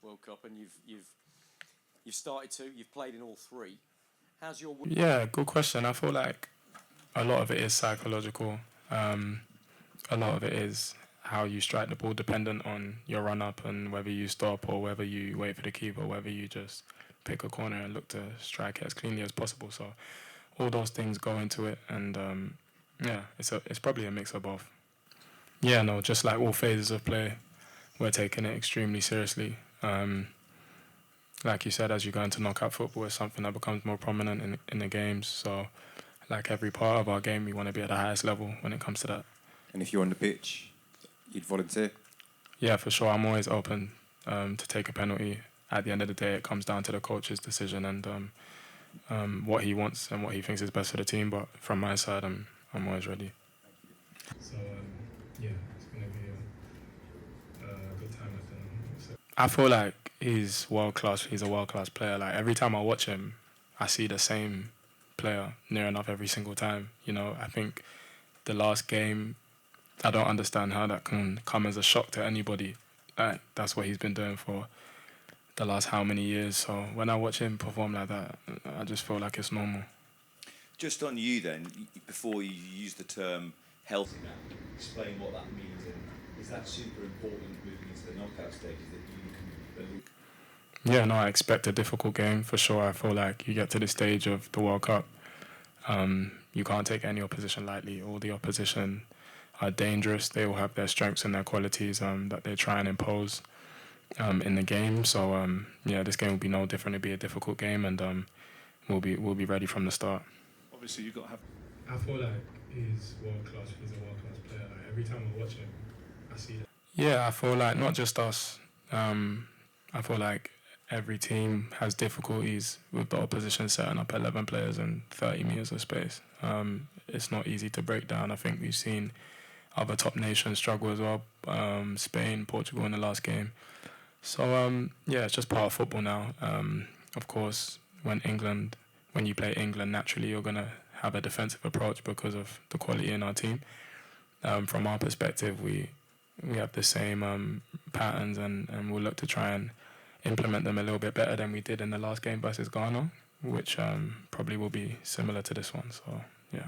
World Cup, and you've started to. You've played in all three. How's your? Yeah, good question. I feel like a lot of it is psychological. A lot of it is how you strike the ball, dependent on your run up and whether you stop or whether you wait for the keeper, or whether you just pick a corner and look to strike it as cleanly as possible. So all those things go into it, and yeah, it's probably a mix of both. Yeah, no, just like all phases of play, we're taking it extremely seriously. Like you said, as you go into knockout football, it's something that becomes more prominent in the games. So, like every part of our game, we want to be at the highest level when it comes to that. And if you're on the pitch, you'd volunteer? Yeah, for sure. I'm always open to take a penalty. At the end of the day, it comes down to the coach's decision and what he wants and what he thinks is best for the team. But from my side, I'm always ready. So, yeah, it's going to be a good time at the. I feel like he's world class. He's a world class player. Like every time I watch him, I see the same player near enough every single time. You know, I think the last game, I don't understand how that can come as a shock to anybody. Like that's what he's been doing for the last how many years. So when I watch him perform like that, I just feel like it's normal. Just on you then, before you use the term healthy now, explain what that means, and is that super important moving into the knockout stages that you can believe? Yeah, no, I expect a difficult game for sure. I feel like you get to the stage of the World Cup, you can't take any opposition lightly. All the opposition are dangerous. They all have their strengths and their qualities that they try and impose in the game. So yeah, this game will be no different. It'll be a difficult game, and we'll be ready from the start. Obviously, you've got to have. I feel like he's world class. He's a world class player. Like every time I watch him, I see that. Yeah, I feel like not just us. I feel like every team has difficulties with the opposition setting up 11 players in 30 meters of space. It's not easy to break down. I think we've seen other top nations struggle as well. Spain, Portugal in the last game. So yeah, it's just part of football now. Of course, when you play England, naturally you're gonna have a defensive approach because of the quality in our team. From our perspective, we have the same patterns, and we'll look to try and implement them a little bit better than we did in the last game versus Ghana, which probably will be similar to this one. So yeah.